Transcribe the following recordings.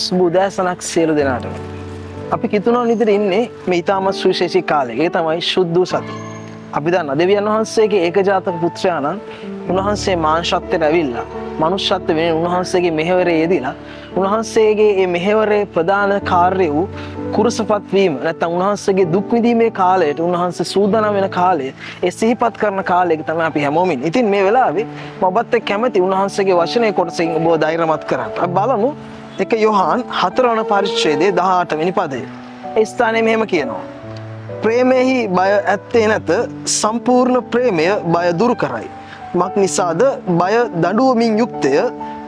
සුබෝදෑසනක් සියලු දෙනාටම. අපි කිතුණා නිදිර ඉන්නේ මේ ඊටම සුවිශේෂී කාලේ. ඒ තමයි සුද්ධ සති. අපි දන්නා දෙවියන් වහන්සේගේ ඒකජාතක පුත්‍රයාණන් උන්වහන්සේ මාංශත්වයට ඇවිල්ලා මනුෂ්‍යත්ව වෙන උන්වහන්සේගේ මෙහෙවරේ යෙදিলা උන්වහන්සේගේ මේ මෙහෙවරේ ප්‍රධාන කාර්යය වූ කුරුසපත් වීම නැත්නම් උන්වහන්සේගේ දුක් විඳීමේ කාලයට උන්වහන්සේ සූදානම් වෙන කාලය ඒ සිහිපත් කරන කාලයක තමයි අපි හැමෝම ඉන්නේ. ඉතින් මේ වෙලාවේ මම ඔබත් එක්ක කැමති උන්වහන්සේගේ වචනේ කොටසින් ඔබව ධෛර්යමත් කරන්න. අපි බලමු 1 යොහාන් 4 වන පරිච්ඡේදයේ 18 වෙනි පදය. ඒ ස්ථානයේ මෙහෙම කියනවා. ප්‍රේමෙහි බය ඇත්තේ නැත, සම්පූර්ණ ප්‍රේමය බය දුරු කරයි. මක් නිසාද බය දඬුවමින් යුක්තය,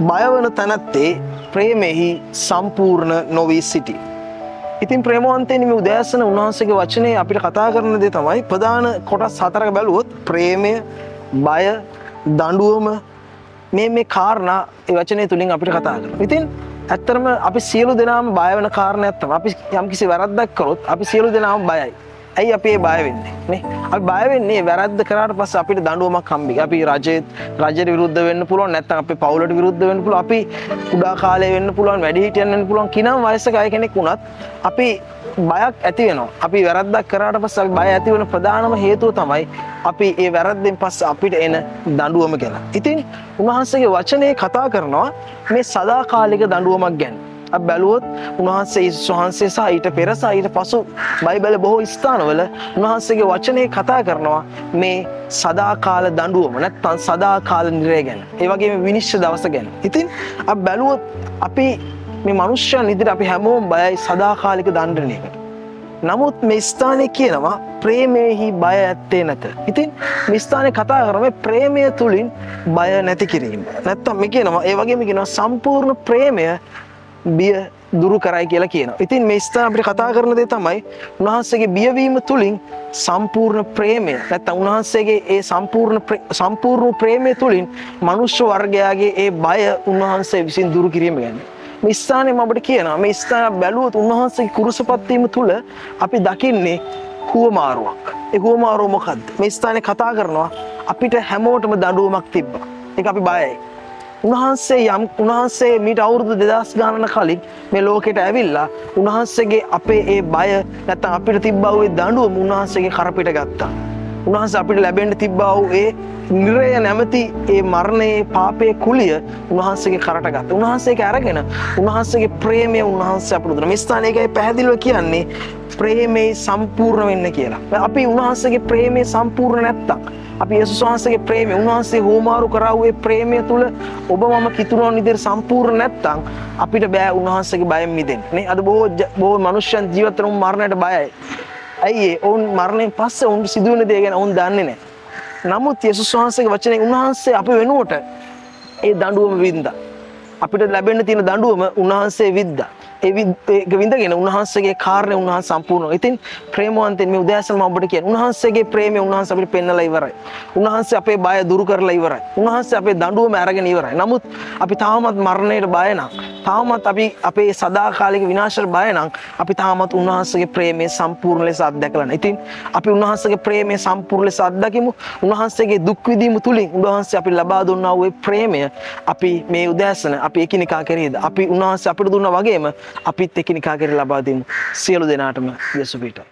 බයවන තැනැත්තේ ප්‍රේමෙහි සම්පූර්ණ නොවී සිටි. ඉතින් ප්‍රේමවන්තයනි මේ උදෑසන උන්වහන්සේගේ වචනේ අපිට කතා කරන දේ තමයි ප්‍රධාන කොටස් 4ක බැලුවොත් ප්‍රේමය, බය, දඬුවම මේ කාරණා ඒ වචනේ තුලින් අපිට කතා කරනවා. ඉතින් ඇත්තටම අපි සියලු දෙනාම බය වෙන කාරණයක් තමයි අපි යම්කිසි වැරද්දක් කරොත් අපි සියලු දෙනාම බයයි. ඇයි අපි ඒ බය වෙන්නේ නේ? අපි බය වෙන්නේ වැරද්ද කරාට පස්සේ අපිට දඬුවමක් හම්බෙයි. අපි රජයට විරුද්ධ වෙන්න පුළුවන්, නැත්නම් අපේ පවුලට විරුද්ධ වෙන්න පුළුවන්, අපි කුඩා කාලේ වෙන්න පුළුවන්, වැඩිහිටියන් වෙන්න පුළුවන්, කිනම් වයසක අය කෙනෙක් වුණත් අපි බයක් ඇති වෙනවා. අපි වැරද්දක් කරාට පස්සේ අපි බය ඇති වෙන ප්‍රධානම හේතුව තමයි අපි ඒ වැරද්දෙන් පස්සේ අපිට එන දඬුවම ගැන. ඉතින් උන්වහන්සේගේ වචනේ කතා කරනවා මේ සදාකාලික දඬුවමක් ගැන. අපි බැලුවොත් උන්වහන්සේ යේසුස් වහන්සේ සහ ඊට පෙර සහ ඊට පසු බයිබලයේ බොහෝ ස්ථානවල උන්වහන්සේගේ වචනේ කතා කරනවා මේ සදාකාල දඬුවම නැත්නම් සදාකාල නිරය ගැන. ඒ වගේම විනිශ්චය දවස ගැන. ඉතින් අපි බැලුවොත් අපි මේ මිනිස්යන් ඉදිරියේ අපි හැමෝම බයයි සදාකාලික දඬුවමකට. නමුත් මේ ස්ථානයේ කියනවා ප්‍රේමයේහි බය ඇත්තේ නැත. ඉතින් මේ ස්ථානයේ කතා කරන්නේ ප්‍රේමය තුලින් බය නැති කිරීම. නැත්නම් මේ කියනවා ඒ වගේම කියනවා සම්පූර්ණ ප්‍රේමය බිය දුරු කරයි කියලා කියනවා. ඉතින් මේ ස්ථාන අපිට කතා කරන දේ තමයි උන්වහන්සේගේ බියවීම තුලින් සම්පූර්ණ ප්‍රේමය නැත්නම් උන්වහන්සේගේ ඒ සම්පූර්ණ ප්‍රේමය තුලින් මනුෂ්‍ය වර්ගයාගේ ඒ බය උන්වහන්සේ විසින් දුරු කිරීම ගැන. මේ ස්ථානේ මම අපිට කියනවා මේ ස්ථාන බැලුවොත් උන්වහන්සේගේ කුරුසපත් වීම තුල අපි දකින්නේ හුවමාරුවක්. ඒ හුවමාරුව මොකද්ද? මේ ස්ථානේ කතා කරනවා අපිට හැමෝටම දඬුවමක් තිබ්බා. ඒක අපි බයයි. උන්වහන්සේ මීට අවුරුදු 2000 ගණන කලින් මේ ලෝකෙට ඇවිල්ලා උන්වහන්සේගේ අපේ ඒ බය නැත්නම් අපිට තිබ්බා වූ දඬුවම උන්වහන්සේගේ කරපිට ගත්තා. උන්වහන්සේ අපිට ලැබෙන්න තිබ්බා වූ ඒ නිරය නැමැති ඒ මරණයේ පාපයේ කුලිය උන්වහන්සේගේ කරට ගත්තා. උන්වහන්සේ ඒක අරගෙන උන්වහන්සේගේ ප්‍රේමය උන්වහන්සේ අපට දුන්නා. මේ ස්ථානයේ පැහැදිලිව කියන්නේ ප්‍රේමේ සම්පූර්ණ වෙන්න කියලා. අපි උන්වහන්සේගේ ප්‍රේමේ සම්පූර්ණ නැත්තම් අපි යේසුස් වහන්සේගේ ප්‍රේමය උන්වහන්සේ හෝමාරු කරා වූ ඒ ප්‍රේමය තුල ඔබ මම කිතුණු නිදිර සම්පූර්ණ නැත්තම් අපිට බෑ උන්වහන්සේගේ බයෙන් මිදෙන්න. නේ අද බොහෝ මනුෂ්‍යයන් ජීවිත වල මරණයට බයයි. ඇයි ඔවුන් මරණයෙන් පස්සේ ඔවුන් සිදුවෙන දේ ගැන ඔවුන් දන්නේ නැහැ. නමුත් යේසුස් වහන්සේගේ වචනේ උන්වහන්සේ අප වෙනුවට ඒ දඬුවම වින්දා. අපිට ලැබෙන්න තියෙන දඬුවම උන්වහන්සේ විද්දා. ඒක විඳගෙන උන්වහන්සේගේ කාර්යය උන්වහන්සේ සම්පූර්ණ. ඉතින් ප්‍රේමවන්තයන් මේ උදෑසන මම ඔබට කියන්නේ උන්වහන්සේගේ ප්‍රේමය උන්වහන්සේ අපිට පෙන්නලා ඉවරයි. උන්වහන්සේ අපේ බය දුරු කරලා ඉවරයි. උන්වහන්සේ අපේ දඬුවම අරගෙන ඉවරයි. නමුත් අපි තාමත් මරණයට බය නම්, තාමත් අපි අපේ සදාකාලික විනාශයට බය නම්, අපි තාමත් උන්වහන්සේගේ ප්‍රේමය සම්පූර්ණ ලෙස අත්දැකලා නැහැ. ඉතින් අපි උන්වහන්සේගේ ප්‍රේමය සම්පූර්ණ ලෙස අත්දැකීමු. උන්වහන්සේගේ දුක් විඳීම තුලින් උන්වහන්සේ අපිට ලබා දුන්නා වූ ප්‍රේමය අපි මේ උදෑසන අපි එකිනෙකා කෙරෙහිද අපි උන්වහන්සේ අපිට දුන්නා වගේම අපිත් එකිනෙකා කෙරෙහි ලබා දෙමු. සියලු දෙනාටම යේසු පිටයි.